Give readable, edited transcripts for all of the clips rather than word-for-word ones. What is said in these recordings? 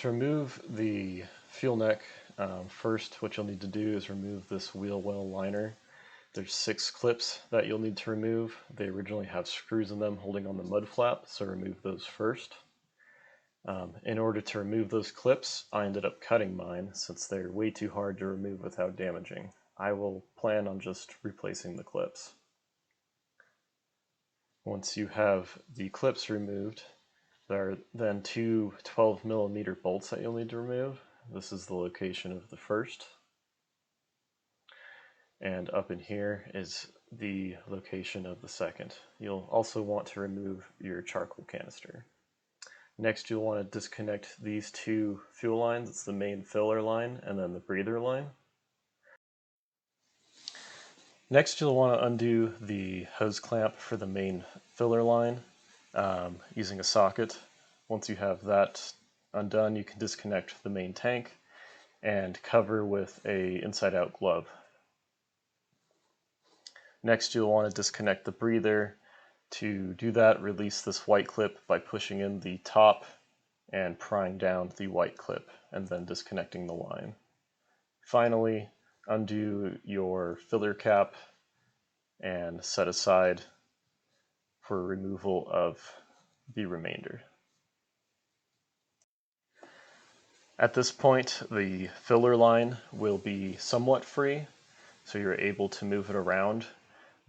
To remove the fuel neck, first what you'll need to do is remove this wheel well liner. There's 6 clips that you'll need to remove. They originally have screws in them holding on the mud flap, so remove those first. In order to remove those clips, I ended up cutting mine since they're way too hard to remove without damaging. I will plan on just replacing the clips. Once you have the clips removed, there are then 2 12mm bolts that you'll need to remove. This is the location of the first. And up in here is the location of the second. You'll also want to remove your charcoal canister. Next, you'll want to disconnect these 2 fuel lines. It's the main filler line and then the breather line. Next, you'll want to undo the hose clamp for the main filler line using a socket. Once you have that undone, you can disconnect the main tank and cover with an inside-out glove. Next, you'll want to disconnect the breather. To do that, release this white clip by pushing in the top and prying down the white clip, and then disconnecting the line. Finally, undo your filler cap and set aside for removal of the remainder. At this point, the filler line will be somewhat free, so you're able to move it around,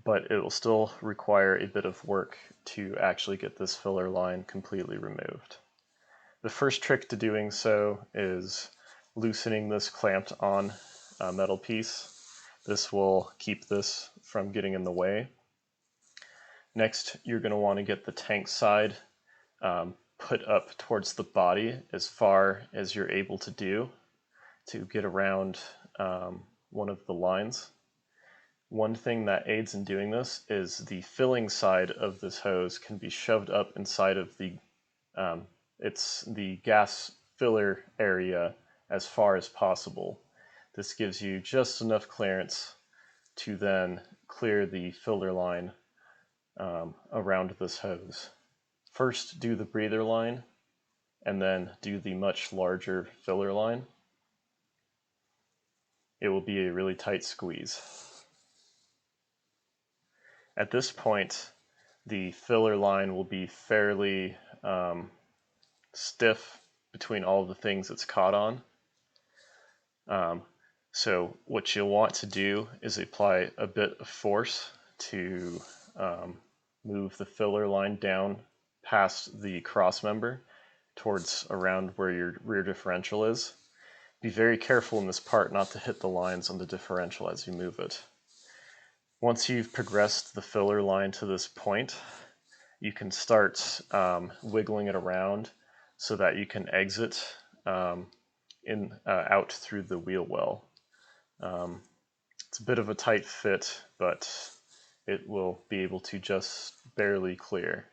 but it will still require a bit of work to actually get this filler line completely removed. The first trick to doing so is loosening this clamped on metal piece. This will keep this from getting in the way. Next, you're going to want to get the tank side put up towards the body as far as you're able to do to get around one of the lines. One thing that aids in doing this is the filling side of this hose can be shoved up inside of the gas filler area as far as possible. This gives you just enough clearance to then clear the filler line around this hose. First do the breather line and then do the much larger filler line. It will be a really tight squeeze. At this point, the filler line will be fairly stiff between all of the things it's caught on. So what you'll want to do is apply a bit of force to move the filler line down past the cross member towards around where your rear differential is. Be very careful in this part not to hit the lines on the differential as you move it. Once you've progressed the filler line to this point, you can start wiggling it around so that you can exit out through the wheel well. It's a bit of a tight fit, but it will be able to just barely clear.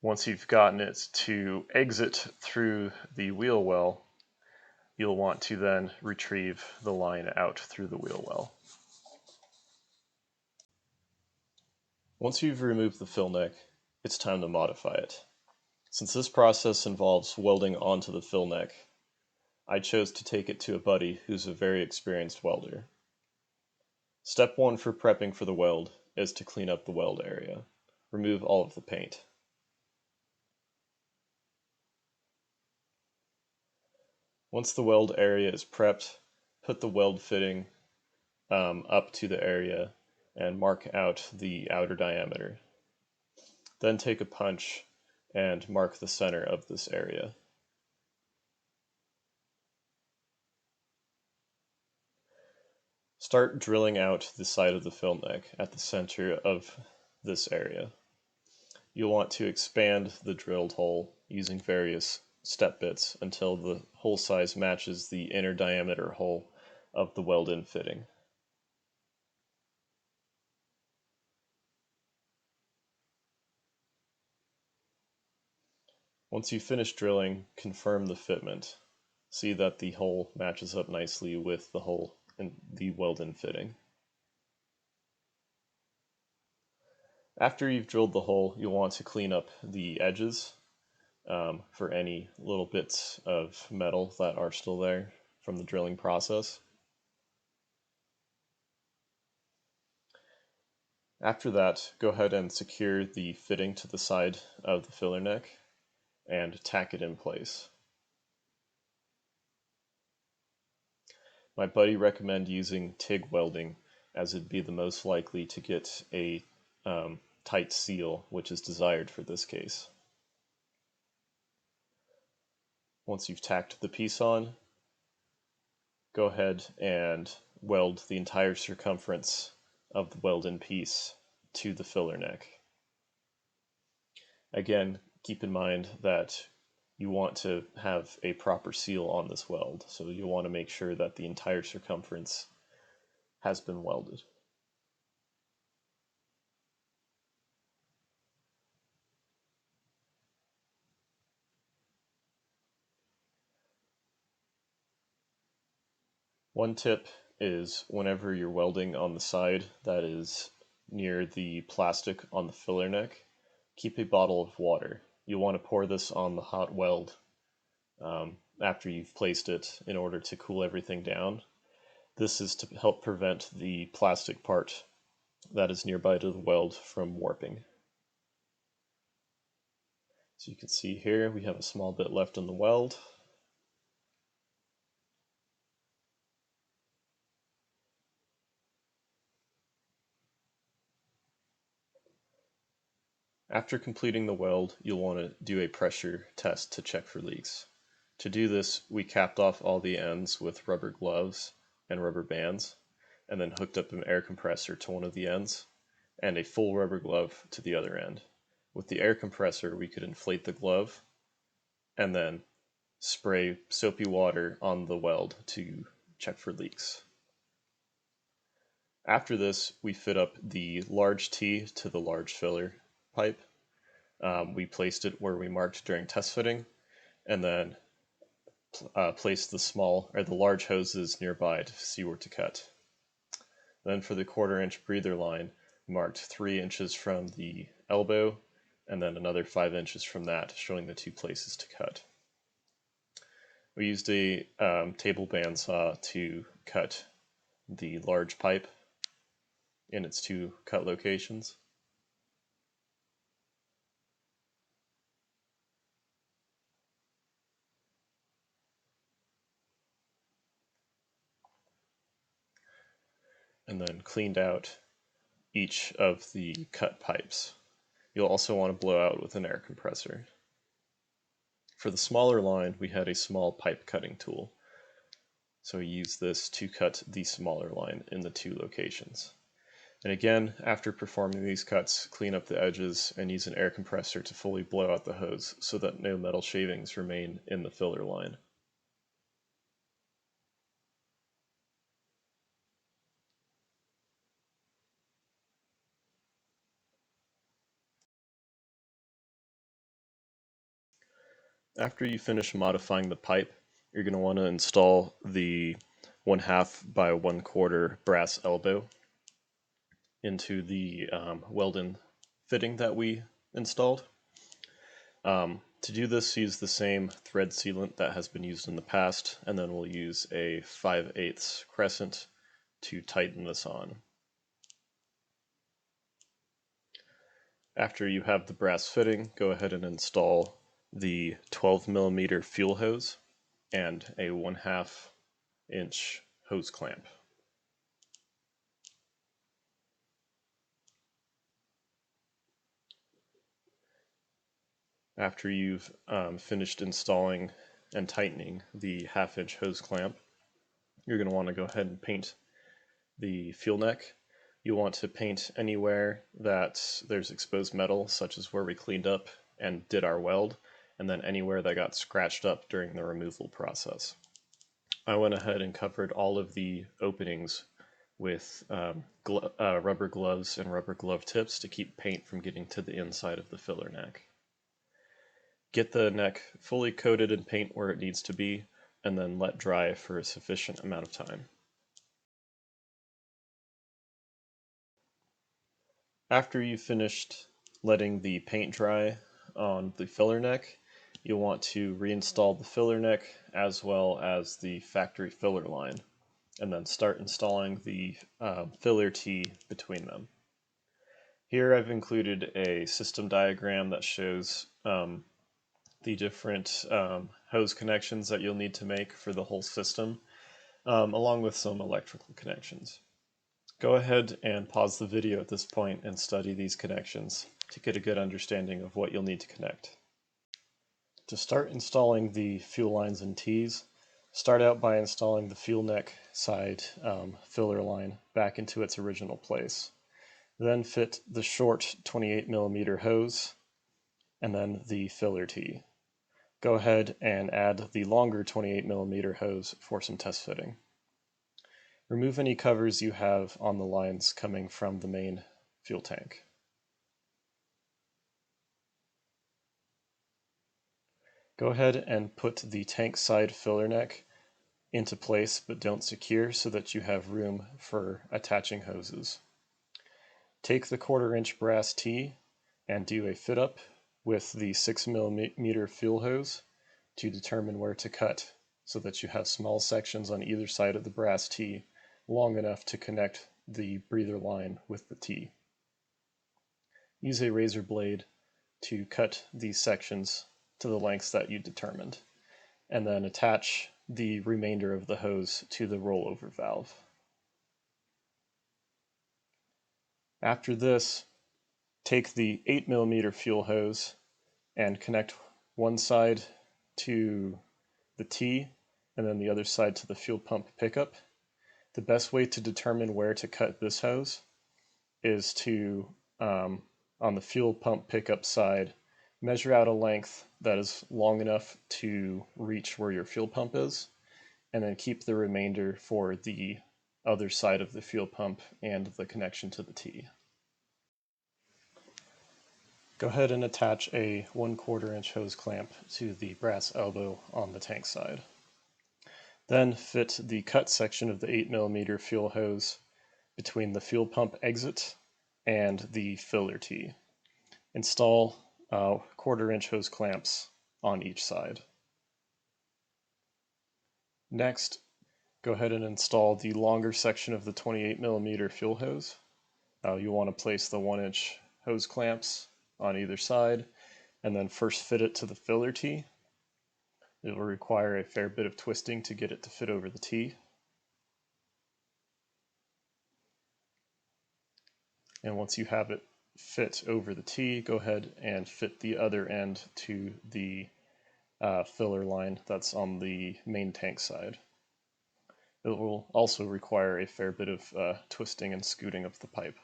Once you've gotten it to exit through the wheel well, you'll want to then retrieve the line out through the wheel well. Once you've removed the fill neck, it's time to modify it. Since this process involves welding onto the fill neck, I chose to take it to a buddy who's a very experienced welder. Step 1 for prepping for the weld is to clean up the weld area. Remove all of the paint. Once the weld area is prepped, put the weld fitting up to the area and mark out the outer diameter. Then take a punch and mark the center of this area. Start drilling out the side of the fill neck at the center of this area. You'll want to expand the drilled hole using various step bits until the hole size matches the inner diameter hole of the weld-in fitting. Once you finish drilling, confirm the fitment. See that the hole matches up nicely with the hole in the weld-in fitting. After you've drilled the hole, you'll want to clean up the edges. for any little bits of metal that are still there from the drilling process. After that, go ahead and secure the fitting to the side of the filler neck and tack it in place. My buddy recommended using TIG welding as it'd be the most likely to get a tight seal, which is desired for this case. Once you've tacked the piece on, go ahead and weld the entire circumference of the weld-in piece to the filler neck. Again, keep in mind that you want to have a proper seal on this weld, so you want to make sure that the entire circumference has been welded. One tip is whenever you're welding on the side that is near the plastic on the filler neck, keep a bottle of water. You'll want to pour this on the hot weld after you've placed it in order to cool everything down. This is to help prevent the plastic part that is nearby to the weld from warping. So you can see here we have a small bit left in the weld. After completing the weld, you'll want to do a pressure test to check for leaks. To do this, we capped off all the ends with rubber gloves and rubber bands, and then hooked up an air compressor to one of the ends, and a full rubber glove to the other end. With the air compressor, we could inflate the glove, and then spray soapy water on the weld to check for leaks. After this, we fit up the large T to the large filler pipe. We placed it where we marked during test fitting, and then placed the large hoses nearby to see where to cut. Then for the 1/4-inch breather line, marked 3 inches from the elbow, and then another 5 inches from that, showing the 2 places to cut. We used a table bandsaw to cut the large pipe in its 2 cut locations. And then cleaned out each of the cut pipes. You'll also want to blow out with an air compressor. For the smaller line, we had a small pipe cutting tool. So we used this to cut the smaller line in the 2 locations. And again, after performing these cuts, clean up the edges and use an air compressor to fully blow out the hose so that no metal shavings remain in the filler line. After you finish modifying the pipe, you're going to want to install the 1/2 by 1/4 brass elbow into the weld-in fitting that we installed. To do this, use the same thread sealant that has been used in the past, and then we'll use a 5/8 crescent to tighten this on. After you have the brass fitting, go ahead and install the 12mm fuel hose and a 1/2 inch hose clamp. After you've finished installing and tightening the 1/2 inch hose clamp, you're going to want to go ahead and paint the fuel neck. You want to paint anywhere that there's exposed metal, such as where we cleaned up and did our weld, and then anywhere that got scratched up during the removal process. I went ahead and covered all of the openings with rubber gloves and rubber glove tips to keep paint from getting to the inside of the filler neck. Get the neck fully coated in paint where it needs to be, and then let dry for a sufficient amount of time. After you've finished letting the paint dry on the filler neck, you'll want to reinstall the filler neck as well as the factory filler line, and then start installing the filler tee between them. Here I've included a system diagram that shows the different hose connections that you'll need to make for the whole system, along with some electrical connections. Go ahead and pause the video at this point and study these connections to get a good understanding of what you'll need to connect. To start installing the fuel lines and tees, start out by installing the fuel neck side filler line back into its original place. Then fit the short 28mm hose and then the filler tee. Go ahead and add the longer 28mm hose for some test fitting. Remove any covers you have on the lines coming from the main fuel tank. Go ahead and put the tank side filler neck into place, but don't secure, so that you have room for attaching hoses. Take the 1/4" brass tee and do a fit up with the 6mm fuel hose to determine where to cut, so that you have small sections on either side of the brass tee long enough to connect the breather line with the tee. Use a razor blade to cut these sections to the lengths that you determined, and then attach the remainder of the hose to the rollover valve. After this, take the 8mm fuel hose and connect one side to the tee and then the other side to the fuel pump pickup. The best way to determine where to cut this hose is to, on the fuel pump pickup side, measure out a length that is long enough to reach where your fuel pump is, and then keep the remainder for the other side of the fuel pump and the connection to the tee. Go ahead and attach a 1/4" hose clamp to the brass elbow on the tank side. Then fit the cut section of the 8mm fuel hose between the fuel pump exit and the filler tee. Install 1/4" hose clamps on each side. Next, go ahead and install the longer section of the 28mm fuel hose. You'll want to place the 1" hose clamps on either side, and then first fit it to the filler tee. It will require a fair bit of twisting to get it to fit over the tee. And once you have it fit over the tee, go ahead and fit the other end to the filler line that's on the main tank side. It will also require a fair bit of twisting and scooting of the pipe.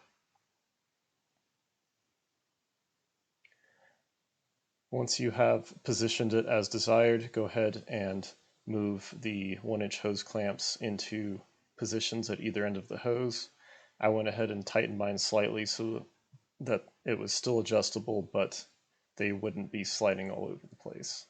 Once you have positioned it as desired, go ahead and move the 1" hose clamps into positions at either end of the hose. I went ahead and tightened mine slightly so that it was still adjustable, but they wouldn't be sliding all over the place.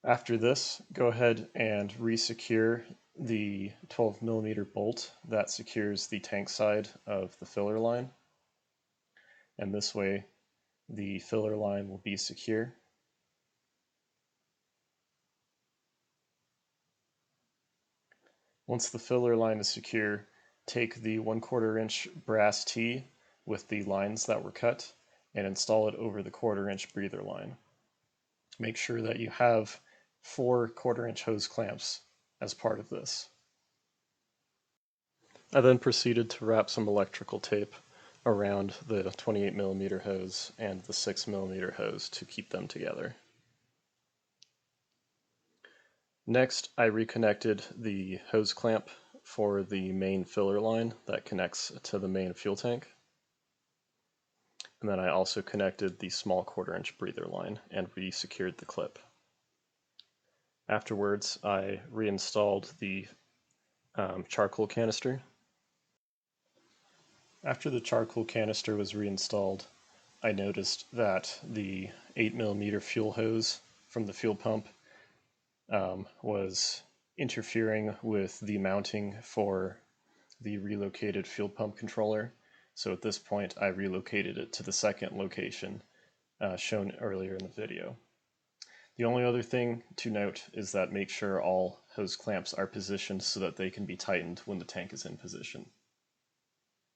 After this, go ahead and re-secure the 12mm bolt that secures the tank side of the filler line, and this way the filler line will be secure. Once the filler line is secure, take the 1/4" brass tee with the lines that were cut and install it over the 1/4" breather line. Make sure that you have 4 1/4" hose clamps as part of this. I then proceeded to wrap some electrical tape around the 28mm hose and the 6mm hose to keep them together. Next, I reconnected the hose clamp for the main filler line that connects to the main fuel tank. And then I also connected the small 1/4" breather line and re-secured the clip. Afterwards, I reinstalled the charcoal canister. After the charcoal canister was reinstalled, I noticed that the 8mm fuel hose from the fuel pump was interfering with the mounting for the relocated fuel pump controller. So at this point, I relocated it to the second location shown earlier in the video. The only other thing to note is that make sure all hose clamps are positioned so that they can be tightened when the tank is in position.